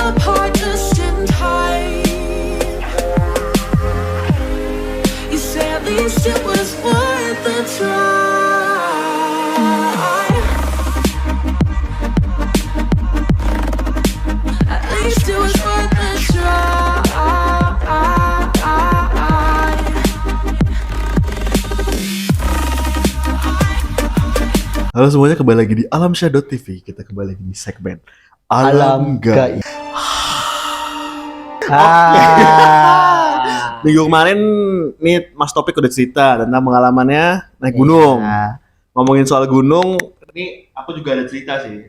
apart just in time. You say at least it was worth the try. At least it was worth the try. Halo semuanya, kembali lagi di Alamsyah.tv. Kita kembali lagi di segmen Alam Gaib. Minggu kemarin nih Mas Topik udah cerita tentang pengalamannya naik gunung. Ngomongin soal gunung, ini aku juga ada cerita sih.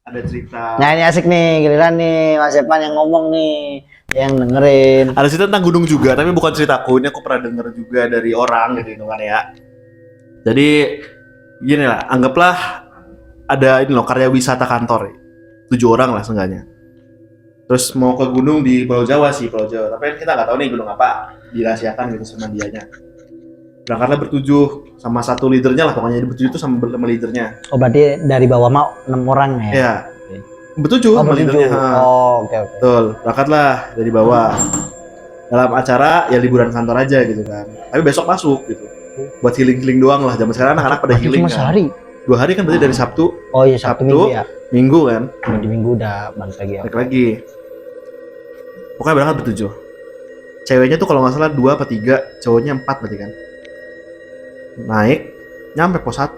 Ada cerita. Nah ini asik nih, giliran nih Mas Evan yang ngomong nih, yang dengerin. Ada cerita tentang gunung juga, tapi bukan ceritaku. Ini aku pernah denger juga dari orang gitu kan ya. Jadi gini lah, anggaplah ada ini loh, karya wisata kantor 7 orang lah seenggaknya. Terus mau ke gunung di Pulau Jawa sih, Pulau Jawa. Tapi kita nggak tahu nih gunung apa, dirahasiakan gitu sama dianya. Berangkatlah bertujuh sama satu leadernya lah, pokoknya bertujuh itu sama leadernya. Oh berarti dari bawah mau 6 orang ya? Iya, bertujuh sama leadernya. Oh oke. Betul, berangkatlah dari bawah. Dalam acara ya liburan kantor aja gitu kan. Tapi besok masuk gitu. Buat healing doang lah. Zaman sekarang anak-anak pada healing cuma kan. sehari? 2 hari kan berarti dari Sabtu. Oh iya Sabtu Minggu ya? Minggu kan. Di Minggu udah balik lagi ya? Balik lagi. Pokoknya berangkat bertujuh. Ceweknya tuh kalau nggak salah 2 apa 3, cowoknya 4 berarti kan. Naik, nyampe pos 1.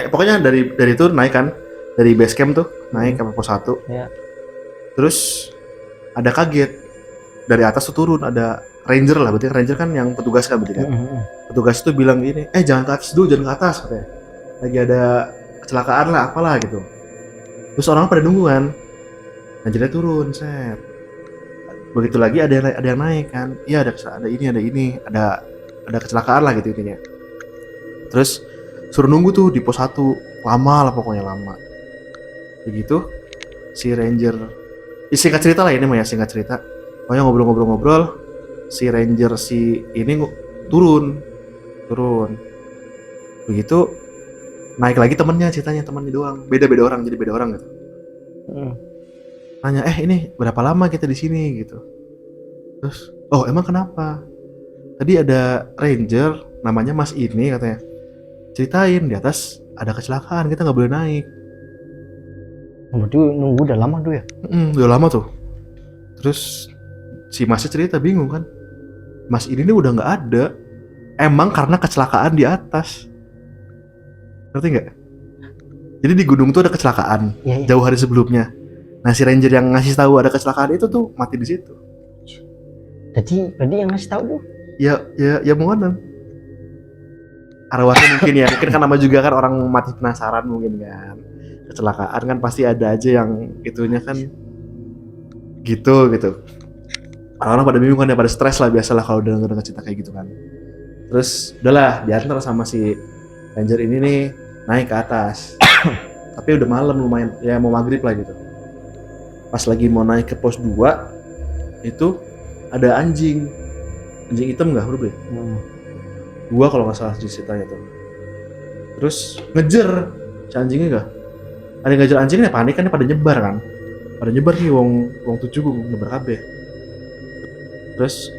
Pokoknya dari itu naik kan. Dari base camp tuh, naik ke pos 1. Iya. Terus ada kaget. Dari atas tuh turun, ada ranger lah, berarti ranger kan yang petugas kan berarti kan. Petugas itu bilang gini, jangan ke atas dulu, jangan ke atas katanya. Lagi ada kecelakaan lah, apalah gitu. Terus orang pada nunggu kan. Rangernya turun, set. Begitu lagi ada yang naik kan. Iya ada ini, ada kecelakaan lah gitu intinya. Terus suruh nunggu tuh di pos 1, lama lah pokoknya lama. Begitu si ranger, singkat cerita lah ini mah ya, singkat cerita. Pokoknya ngobrol-ngobrol, si ranger si ini turun. Begitu naik lagi temennya, ceritanya temannya doang, beda orang, jadi beda orang gitu. Nanya, ini berapa lama kita di sini gitu. Terus, oh emang kenapa? Tadi ada ranger namanya Mas ini katanya, ceritain di atas ada kecelakaan, kita nggak boleh naik. Berarti nunggu udah lama tuh ya? Udah lama tuh. Terus si Masnya cerita, bingung kan, Mas ini nih udah nggak ada. Emang karena kecelakaan di atas. Ngerti nggak? Jadi di gunung tuh ada kecelakaan jauh hari sebelumnya. Nah si ranger yang ngasih tahu ada kecelakaan itu tuh mati di situ. Jadi yang ngasih tahu tuh? Ya mungkin arwahnya mungkin ya, mungkin kan nama juga kan orang mati penasaran mungkin kan. Kecelakaan kan pasti ada aja yang itunya kan gitu. Orang-orang pada bingung kan ya, pada stres lah biasalah kalau udah denger cerita kayak gitu kan. Terus udahlah diantar sama si ranger ini nih naik ke atas. Tapi udah malam lumayan, ya mau maghrib lah gitu. Pas lagi mau naik ke pos 2 itu ada anjing hitam nggak bro? 2 kalau nggak salah ceritanya tuh. Terus ngejar si anjingnya nggak? Ada yang ngejar anjingnya, panik kan, pada nyebar nih wong 7 nyebar kabeh. Terus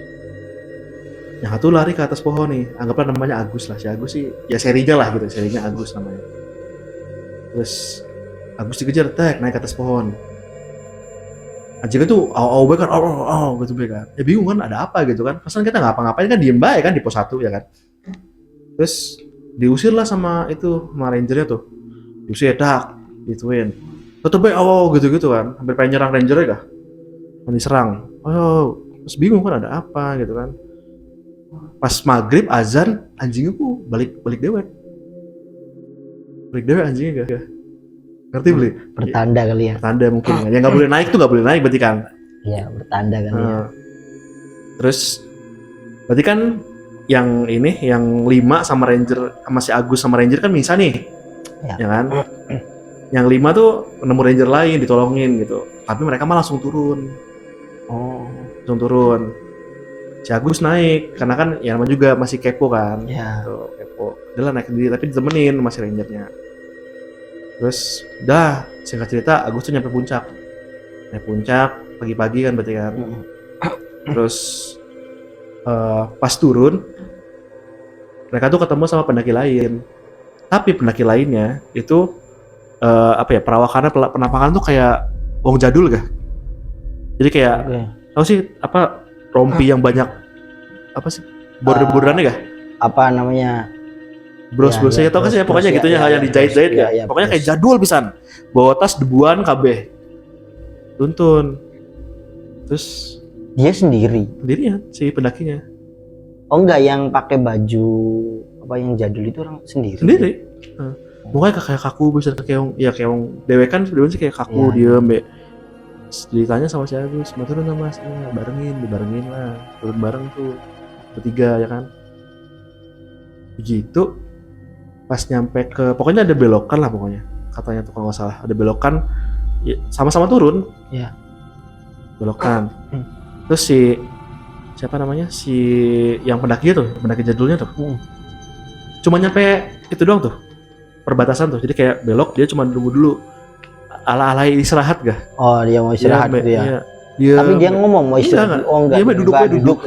yang satu lari ke atas pohon nih, anggaplah namanya Agus lah. Si Agus sih ya serinya lah gitu, serinya Agus namanya. Terus Agus dikejar, naik ke atas pohon. Anjingnya tuh au kan, gitu kan. Ya bingung kan, ada apa gitu kan. Pasan kita ngapa-ngapain kan, diem baik kan di pos 1 ya kan. Terus diusir lah sama rangernya tuh. Diusir gituin. Tetep baik, gitu kan. Hampir pengen nyerang rangernya kah. Diserang. Terus bingung kan ada apa gitu kan. Pas maghrib azan, anjingnya tuh balik dewek. Balik dewek anjingnya gak? Ngerti beli? Pertanda kali ya? Pertanda mungkin kan. Yang nggak boleh naik tuh nggak boleh naik berarti kan? Iya, pertanda kali ya. Terus berarti kan yang 5 sama ranger, sama si Agus sama ranger kan bisa nih, ya kan? Yang 5 tuh nemu ranger lain ditolongin gitu. Tapi mereka mah langsung turun. Langsung turun. Si Agus naik karena kan ya namanya juga masih kepo kan. Iya. Tuh, kepo. Udah lah naik sendiri tapi ditemenin sama si rangernya. Terus singkat cerita Agus tuh nyampe puncak. naik puncak pagi-pagi kan berarti kan. Terus pas turun mereka tuh ketemu sama pendaki lain. Tapi pendaki lainnya itu perawakannya penampakan tuh kayak wong jadul gak? Jadi kayak tau sih apa rompi yang banyak apa sih border-borderannya gak? Apa namanya? Bros-brosnya tau kan sih pokoknya gitu ya, yang dijahit-jahit ya. Pokoknya kayak jadul pisan. Bawa tas debuan kabeh. Tuntun. Terus Dia sendirian si pendakinya. Oh enggak, yang pakai baju apa yang jadul itu orang sendiri. Mukanya kayak kaku bisa kayak yang dewe kan sebenarnya sih kayak kaku diem be. Ditanya sama si Agus, mau turun sama Mas, dibarengin lah, turun bareng tuh bertiga ya kan. Begitu pas nyampe ke pokoknya ada belokan lah pokoknya katanya tuh kalau nggak salah ada belokan ya, sama-sama turun. Iya. Belokan. Terus siapa namanya si yang pendaki jadulnya tuh cuma nyampe itu doang tuh perbatasan tuh jadi kayak belok dia cuma dulu ala istirahat gak? Oh dia mau istirahat gitu ya? Dia, tapi dia ngomong mau istirahat? Dia duduk.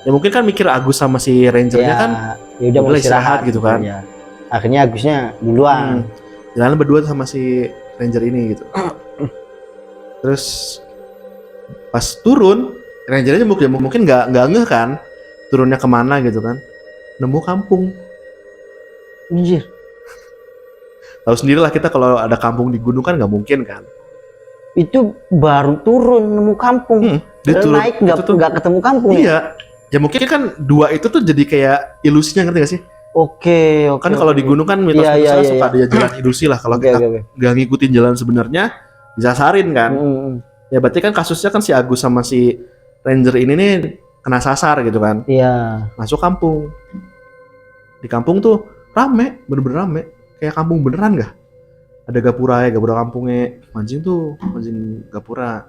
Ya mungkin kan mikir Agus sama si rangernya kan ya udah mau istirahat gitu kan ya. Akhirnya Agusnya duluan jalan berdua sama si ranger ini gitu. Terus pas turun rangernya mungkin nggak ngeh kan turunnya kemana gitu kan, nemu kampung. Anjir. Tahu sendirilah kita kalau ada kampung di gunung kan nggak mungkin kan. Itu baru turun nemu kampung. Dia turun, naik nggak ketemu kampung. Iya. Ya mungkin kan dua itu tuh jadi kayak ilusinya, ngerti gak sih? Oke. Kan kalau di gunung kan mitos-mitosnya suka ada jalan ilusi lah. Kalau kita nggak ngikutin jalan sebenarnya disasarin kan. Ya berarti kan kasusnya kan si Agus sama si ranger ini nih kena sasar gitu kan. Iya. Masuk kampung. Di kampung tuh rame, bener-bener rame. Kayak kampung beneran gak? Ada gapura kampungnya. Mancing gapura.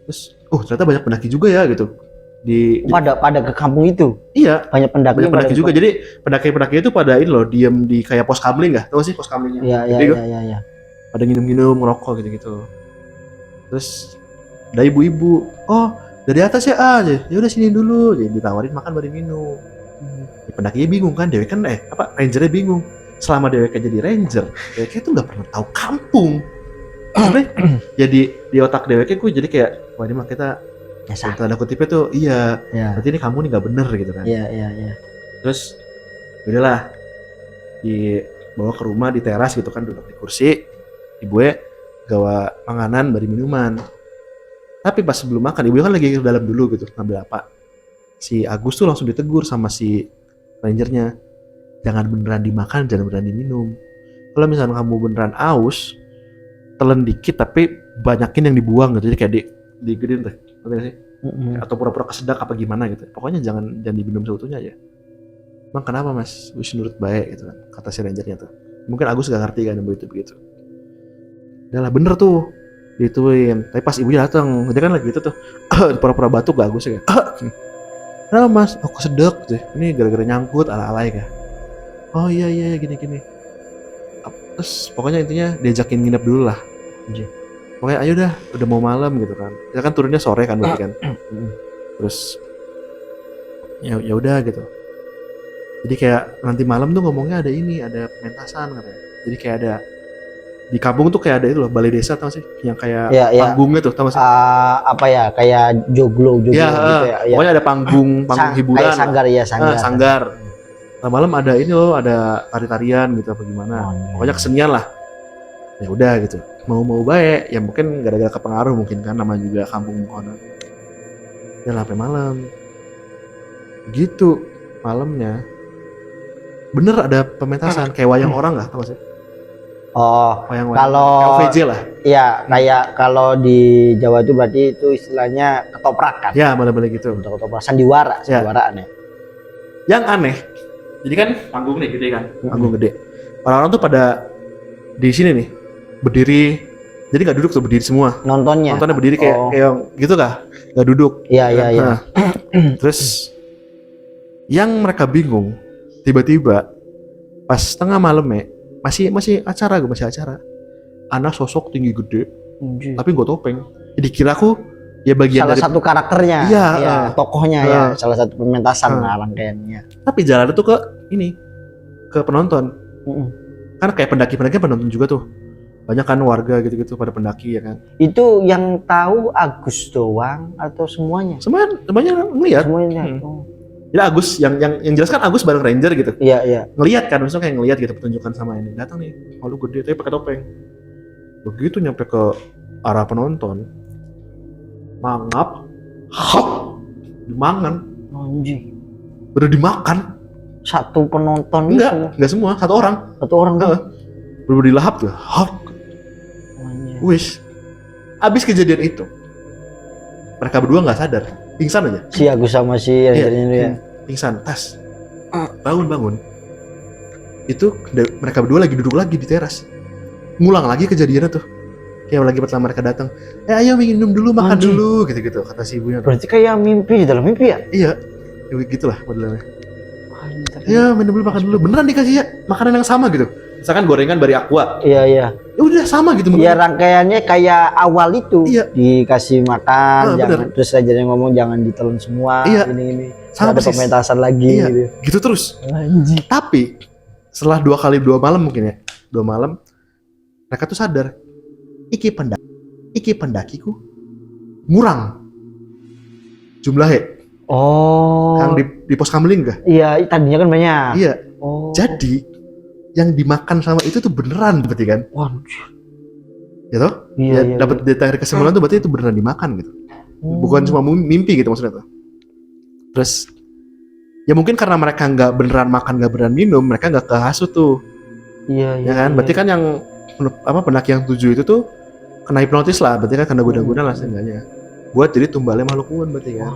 Terus, ternyata banyak pendaki juga ya gitu. Pada ke kampung itu? Iya. Banyak pendaki juga. Jadi pendaki-pendaki itu pada ini loh, diem di kayak pos kamling gak? Tahu sih pos kamlingnya? Iya. Pada nginum-nginum, ngerokok gitu-gitu. Terus ada ibu-ibu, dari atas ya aja, ya udah sini dulu, jadi ditawarin makan baru minum. Ya, pendakinya bingung kan, Dewek kan rangernya bingung. Selama Dewek jadi ranger, Dewek tuh nggak pernah tahu kampung. Jadi di otak Dewek gue jadi kayak, wah ini mah kita tanda kutipnya tuh berarti ini kamu nih nggak bener gitu kan. Iya. Terus udahlah dibawa ke rumah di teras gitu kan, duduk di kursi, ibunya gawa panganan bari minuman. Tapi pas sebelum makan, ibunya kan lagi ke dalam dulu gitu, ngambil apa. Si Agus tuh langsung ditegur sama si rangernya, jangan beneran dimakan, jangan beneran diminum. Kalau misalnya kamu beneran aus, telan dikit tapi banyakin yang dibuang gitu, jadi kayak digedein tuh, ngerti gak sih? Atau pura-pura kesedak apa gimana gitu. Pokoknya jangan diminum seutuhnya aja. Emang kenapa mas? Wis nurut baik gitu kan, kata si rangernya tuh. Mungkin Agus gak ngerti kan yang begitu. Udah lah bener tuh dituin. Tapi pas ibunya datang, dia kan lagi gitu tuh pura-pura batuk gak Agus ya. Kenapa mas? Aku sedek tuh. Ini gara-gara nyangkut ala-alay kah? Oh iya gini. Terus pokoknya intinya diajakin nginep dulu lah. Pokoknya ayo udah mau malam gitu kan. Kita kan turunnya sore kan berarti kan. Terus ya udah gitu. Jadi kayak nanti malam tuh ngomongnya ada pementasan katanya. Jadi kayak ada di kampung tuh kayak ada itu loh, balai desa tau sih, yang kayak panggungnya tuh tau gak sih? Kayak joglo gitu ya. Pokoknya ada panggung hiburan. Kayak sanggar. Nah, malam ada ini loh, ada tari-tarian gitu apa gimana. Pokoknya kesenian lah. Ya udah gitu. Mau baik, ya mungkin gara-gara kepengaruh mungkin kan, nama juga kampung Mukono. Ya sampai malam. Gitu malamnya. Bener ada pementasan kayak wayang orang nggak, tau gak sih? Kalau OVJ lah. Iya, kayak kalau di Jawa itu berarti itu istilahnya ketoprak kan? Ya, boleh gitu. Ketoprak, sandiwara aneh. Yang aneh, jadi kan panggung nih gede kan, panggung gede. Orang-orang tuh pada di sini nih berdiri, jadi nggak duduk tuh, berdiri semua. Nontonnya berdiri kayak gitu kah? Nggak duduk. Iya. Terus yang mereka bingung, tiba-tiba pas tengah malam masih acara. Anak sosok tinggi gede, tapi nggak topeng. dikira aku ya bagian Salah dari satu karakternya, Iya, ya, tokohnya ya, uh, salah satu pementasan uh. lah rangkaiannya. tapi jalan itu ke penonton. Mm-mm. Kan kayak pendaki-pendaki penonton juga tuh. Banyak kan warga gitu-gitu pada pendaki ya kan. Itu yang tahu Agus doang atau semuanya? Semuanya ngeliat. Semuanya. Hmm. Jadi Agus yang jelas kan Agus bareng ranger gitu. Iya, iya. Ngeliat kan, maksudnya kayak ngeliat gitu pertunjukan sama ini. Datang nih, lu gede tapi pakai topeng. Begitu nyampe ke arah penonton, mangap, hop, dimangan. Anjing. Udah dimakan. Satu penonton itu Enggak semua, satu orang. Satu orang tuh. Baru dilahap tuh, hop. Anjing. Wis. Abis kejadian itu, mereka berdua nggak sadar, pingsan aja. Si Agus sama si rangernya itu ya. Pingsan, tas. Bangun. Itu mereka berdua lagi duduk lagi di teras. Ngulang lagi kejadiannya tuh. Kayak lagi pertama mereka datang. Ayo minum dulu, makan Anjing. dulu, gitu-gitu kata si ibunya. Berarti kayak mimpi di dalam mimpi ya? Iya, gitulah modelnya. Anjing. Ya minum dulu, makan dulu. Beneran dikasih ya makanan yang sama gitu. Misalkan gorengan dari Aqua. Iya, iya. Ya udah sama gitu. Ya rangkaiannya kayak awal itu. Iya. Dikasih makan, bener. terus rangernya ngomong jangan ditelan semua. Iya. Ini. Sama ada persis. pementasan lagi Iya. gitu. Gitu terus. Anjing. Tapi setelah 2 malam mungkin ya, 2 malam mereka tuh sadar, iki pendakiku ngurang jumlahnya. Oh. Yang di pos kamling kah? Iya, tadinya kan banyak. Iya. Oh. Jadi yang dimakan sama itu tuh beneran berarti kan? Wah. Gitu? Iya, iya. Dapat dari kesimpulan tuh berarti itu beneran dimakan gitu. Bukan cuma mimpi gitu maksudnya tuh. Terus ya mungkin karena mereka nggak beneran makan, nggak beneran minum, mereka nggak kehasut tuh. Iya, iya. Ya kan? Iya. Berarti kan yang pendaki yang 7 itu tuh kena hipnotis lah, berarti kan kena guna-guna lah seenggaknya. Buat jadi tumbalnya makhluk kuon berarti kan.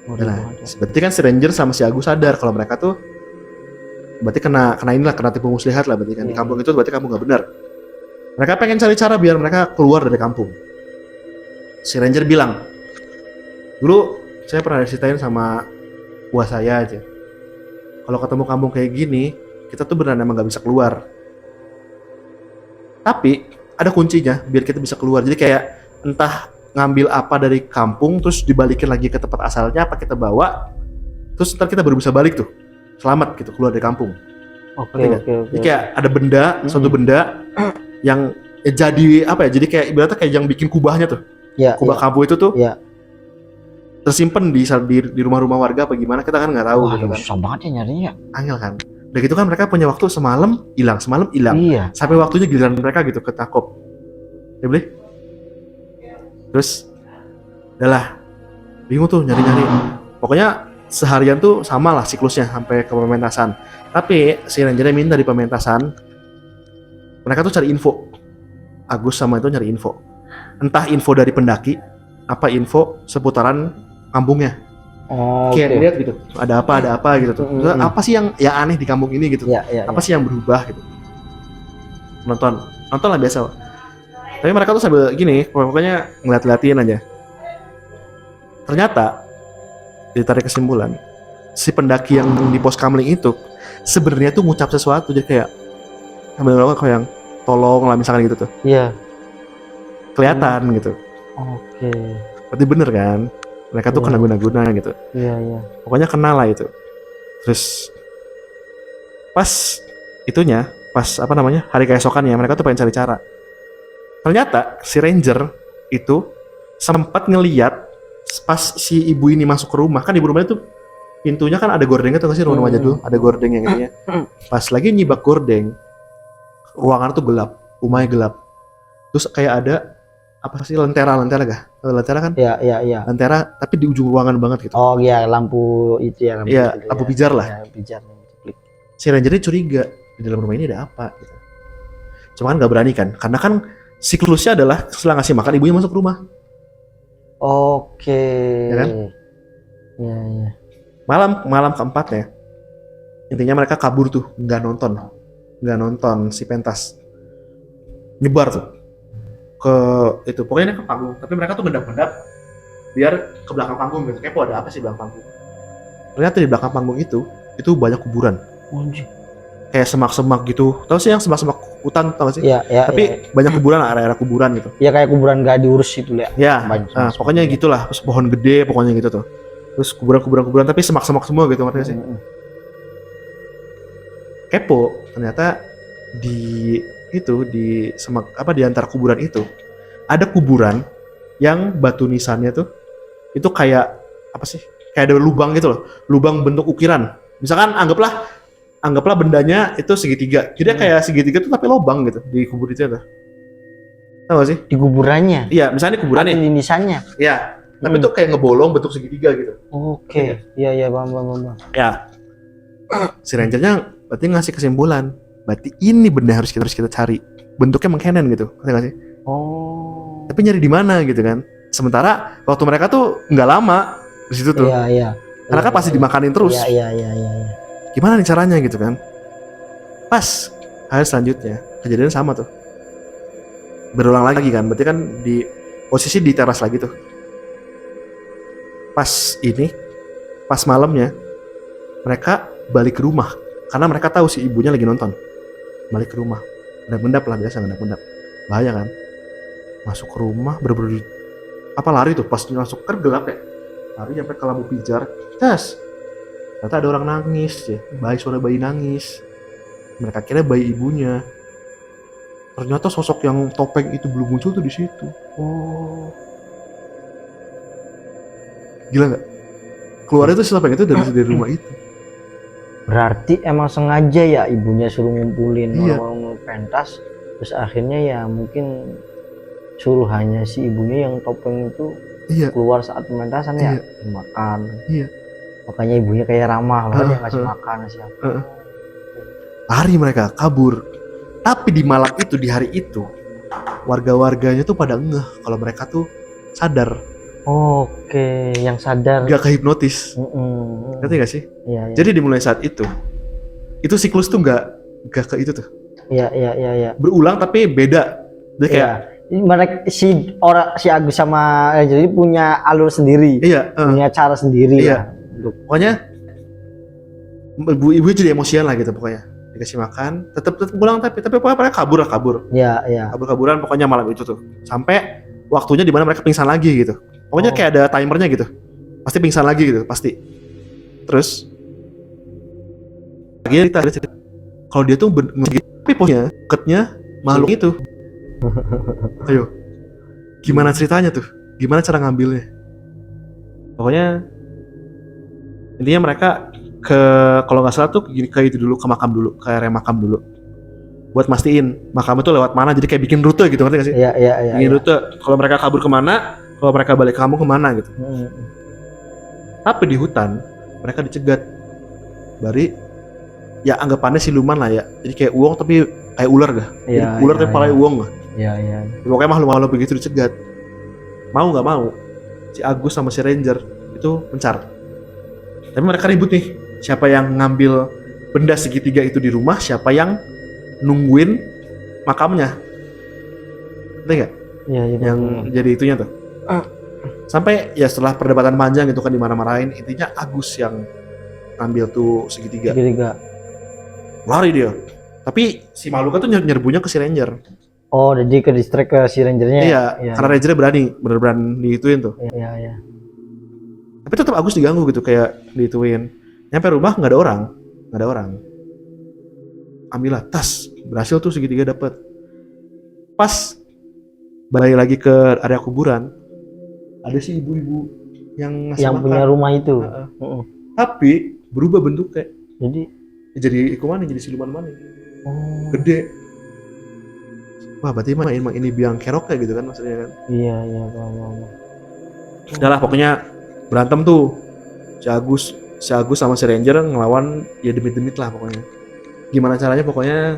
Nah, berarti kan si Ranger sama si Agus sadar kalau mereka tuh berarti kena tipu muslihat lah berarti kan. Di kampung itu berarti kampung nggak benar. Mereka pengen cari cara biar mereka keluar dari kampung. Si Ranger bilang, dulu saya pernah diceritain sama buah saya aja. Kalau ketemu kampung kayak gini, kita tuh beneran emang nggak bisa keluar. Tapi ada kuncinya biar kita bisa keluar. Jadi kayak entah ngambil apa dari kampung terus dibalikin lagi ke tempat asalnya, apa kita bawa, terus ntar kita baru bisa balik tuh. Selamat gitu keluar dari kampung. Oke. Jadi kayak ada benda, suatu benda yang jadi apa ya? Jadi kayak ibaratnya kayak yang bikin kubahnya tuh. Ya, Kubah kampung itu tuh. Ya. Tersimpan di rumah-rumah warga apa gimana kita kan nggak tahu. Wah, gitu kan. susah banget ya nyarinya. Angel kan. Udah gitu kan mereka punya waktu semalam hilang. Iya. Sampai waktunya giliran mereka gitu ke Takop. Ya boleh? Terus udahlah. Bingung tuh nyari-nyari. Pokoknya seharian tuh sama lah siklusnya sampai ke pementasan. Tapi si Rangernya minta di pementasan mereka tuh cari info. Agus sama itu nyari info. Entah info dari pendaki, apa info seputaran kampungnya. Oh, Kayak lihat gitu, ada apa gitu tuh. Terus apa sih yang aneh di kampung ini gitu? Apa sih yang berubah gitu? Nonton lah biasa. Tapi mereka tuh sambil gini, pokoknya ngeliat-liatin aja. Ternyata ditarik kesimpulan, si pendaki yang di pos kamling itu sebenarnya tuh ngucap sesuatu, jadi kayak sambil ngomong kayak yang tolong lah misalkan gitu tuh. Iya. Kelihatan gitu. Oke. Berarti bener kan? Mereka tuh kena guna-guna gitu. Iya. Pokoknya kena lah itu. Terus pas hari keesokannya mereka tuh pengen cari cara. Ternyata si Ranger itu sempat ngeliat pas si ibu ini masuk ke rumah, kan ibu rumahnya tuh pintunya kan ada gordengnya tuh nggak sih, rumah jadul ada gordeng yang gitu ya. Pas lagi nyibak gordeng, ruangan tuh gelap, rumahnya gelap. Terus kayak ada apa sih lentera kah? Lentera kan? Iya. Lentera tapi di ujung ruangan banget gitu. Oh iya, lampu itu ya. Lampu pijar lah. Ya, pijar. Si Rangernya curiga di dalam rumah ini ada apa gitu. Cuma kan nggak berani kan, karena kan siklusnya adalah setelah ngasih makan ibunya masuk rumah. Oke. Ya kan? Iya. Malam keempatnya, intinya mereka kabur tuh, nggak nonton si pentas, nyebar tuh ke itu, pokoknya ke panggung. Tapi mereka tuh mendap-mendap biar ke belakang panggung gitu. Kepo ada apa sih belakang panggung? Ternyata di belakang panggung itu banyak kuburan. Anjing. kayak semak-semak gitu. Tahu sih yang semak-semak hutan, tahu sih? Iya, iya. Tapi banyak kuburan lah, area-area kuburan gitu. Ya kayak kuburan gak diurus itu lah. Ya, Banyak pokoknya gitulah. Terus pohon gede pokoknya gitu tuh. Terus kuburan tapi semak-semak semua gitu, ngerti gak sih? Kepo, ternyata di semak di antara kuburan itu ada kuburan yang batu nisannya tuh itu kayak apa sih? Kayak ada lubang gitu loh. Lubang bentuk ukiran. Misalkan anggaplah bendanya itu segitiga. Jadi kayak segitiga tuh tapi lubang gitu di kubur itu tuh. Tahu gak sih? Di kuburannya. Iya, misalnya kuburan nih. Di nisannya. Iya. Tapi tuh kayak ngebolong bentuk segitiga gitu. Oke. Iya, paham. Ya. Si rangernya berarti ngasih kesimpulan. Berarti ini benda harus kita cari. Bentuknya mengkenen gitu. Ngerti gak sih? Oh. Tapi nyari di mana gitu kan. Sementara waktu mereka tuh nggak lama di situ tuh. Iya. Karena kan pasti dimakanin terus. Iya. Gimana nih caranya gitu kan? Pas hari selanjutnya kejadian sama tuh. Berulang lagi kan. Berarti kan di posisi di teras lagi tuh. Pas malamnya mereka balik ke rumah karena mereka tahu si ibunya lagi nonton. Balik ke rumah. Ngendap-ngendap lah, biasa ngendap-ngendap. Bahaya kan? Masuk ke rumah bener-bener lari tuh pas masuk kan gelap ya. Lari sampai ke lampu pijar. Ternyata ada orang nangis ya. Suara bayi nangis. Mereka kira bayi ibunya. Ternyata sosok yang topeng itu belum muncul tuh di situ. Oh. Gila nggak? Keluarnya tuh si topeng itu dari rumah itu. Berarti emang sengaja ya ibunya suruh ngumpulin Iya. orang-orang pentas, terus akhirnya ya mungkin suruhannya si ibunya yang topeng itu Iya. keluar saat pementasan ya, Iya. makan. Iya. Makanya ibunya kayak ramah banget yang ngasih makan siapa. Lari mereka, kabur. Tapi di malam itu, di hari itu, warga-warganya tuh pada ngeh kalau mereka tuh sadar. Oke, yang sadar. Gak kehipnotis. Ngerti gak sih? Iya. Jadi dimulai saat itu siklus tuh gak ke itu tuh. Iya. Berulang tapi beda. Dia kayak mereka si Agus sama jadi punya alur sendiri. Iya, punya cara sendiri iya. lah. Pokoknya ibu jadi emosian lah gitu pokoknya. Dikasih makan, tetap pulang tapi pokoknya mereka kabur. Iya. Kabur-kaburan pokoknya malam itu tuh. Sampai waktunya di mana mereka pingsan lagi gitu. Pokoknya kayak ada timernya gitu. Pasti pingsan lagi gitu, pasti. Terus lagi cerita kalau dia tuh tapi pokoknya ketnya makhluk itu. Ayo. Gimana ceritanya tuh? Gimana cara ngambilnya? Pokoknya intinya mereka kalau nggak salah tuh ke itu dulu, ke area makam dulu. Buat mastiin makam itu lewat mana, jadi kayak bikin rute gitu, ngerti gak sih? Iya. Bikin rute, kalau mereka kabur kemana, kalau mereka balik ke kampung kemana gitu. Tapi di hutan mereka dicegat. Bari ya anggapannya siluman lah ya. Jadi kayak uong tapi kayak ular dah. Jadi ular tapi palanya uong lah. Iya. Pokoknya makhluk-makhluk begitu dicegat. Mau nggak mau, si Agus sama si Ranger itu mencar. Tapi mereka ribut nih. Siapa yang ngambil benda segitiga itu di rumah, siapa yang nungguin makamnya. Ngerti nggak? Iya. Yang jadi itunya tuh. Sampai ya setelah perdebatan panjang itu kan dimarah-marahin, intinya Agus yang ngambil tuh segitiga. Lari dia. Tapi si makhluknya tuh nyerbunya ke si Ranger. Oh, jadi ke distract ke si Rangernya. Iya, karena Rangernya bener-bener diituin tuh. Iya. Tapi tetap Agus diganggu gitu, kayak diituin. Nyampe rumah nggak ada orang. Ambillah tas, berhasil tuh segitiga dapet. Pas balik lagi ke area kuburan, ada si ibu-ibu yang ngasih makan. Punya rumah itu. Tapi berubah bentuknya. Jadi ikuman, jadi siluman mana? oh. Gede. Wah, berarti emang ini biang keroknya gitu kan maksudnya kan? Iya, paham. Udah lah, pokoknya berantem tuh. Si Agus sama si Ranger ngelawan ya demit-demit lah pokoknya. Gimana caranya pokoknya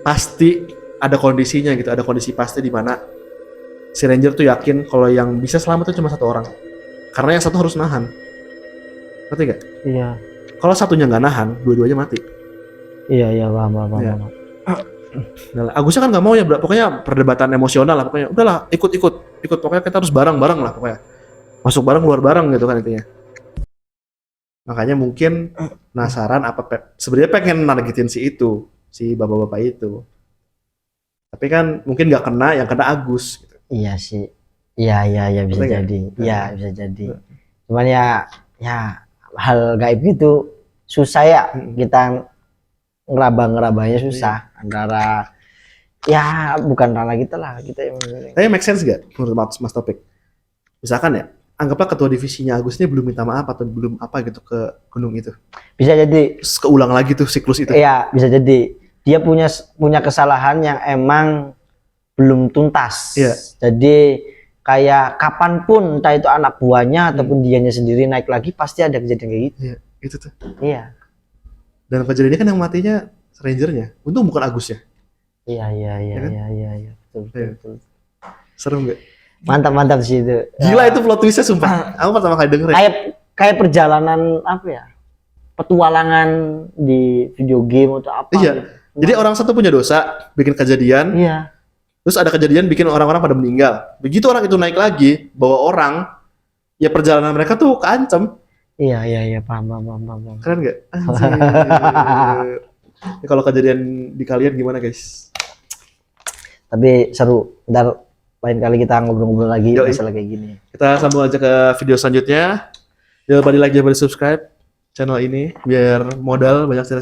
pasti ada kondisinya gitu, ada kondisi pasti di mana si Ranger tuh yakin kalau yang bisa selamat tuh cuma satu orang. Karena yang satu harus nahan. Ngerti gak? Iya. Kalau satunya nggak nahan, dua-duanya mati. Iya, paham. Iya. Nah, Agusnya kan nggak mau ya, pokoknya perdebatan emosional lah pokoknya. Udahlah, ikut pokoknya kita harus bareng lah pokoknya. Masuk bareng, keluar bareng gitu kan intinya. Makanya mungkin penasaran sebenarnya pengen nargetin si bapak-bapak itu. Tapi kan mungkin nggak kena, yang kena Agus. Gitu. Iya sih. Iya bisa Betul nggak? jadi. Iya bisa jadi. Cuman ya hal gaib gitu susah ya kita ngeraba-ngerabanya susah antara ya bukan ranah kita lah kita yang Tapi make sense gak menurut Mas Topik? Misalkan ya, anggaplah ketua divisinya Agus ini belum minta maaf atau belum apa gitu ke gunung itu. bisa jadi. Terus keulang lagi tuh siklus itu. Iya bisa jadi dia punya kesalahan yang emang belum tuntas. Iya. Jadi kayak kapanpun entah itu anak buahnya ataupun dianya sendiri naik lagi pasti ada kejadian kayak gitu. Iya, itu tuh. Iya. Dan kejadiannya kan yang matinya rangernya. Untung bukan Agusnya. Iya. Betul. Seru nggak? Mantap sih itu. Gila itu plot twistnya sumpah. Aku pertama kali denger. Kayak perjalanan apa ya? Petualangan di video game atau apa? Iya. Gitu. Jadi orang satu punya dosa, bikin kejadian. Iya. Terus ada kejadian bikin orang-orang pada meninggal. Begitu orang itu naik lagi, bawa orang, ya perjalanan mereka tuh keancam. Iya, paham. Keren nggak? Anjir. Ya, kalau kejadian di kalian gimana guys? Tapi seru. Ntar lain kali kita ngobrol-ngobrol lagi masalah kayak gini. Kita sambung aja ke video selanjutnya. Jangan lupa di like, jangan lupa di subscribe channel ini biar modal banyak cerita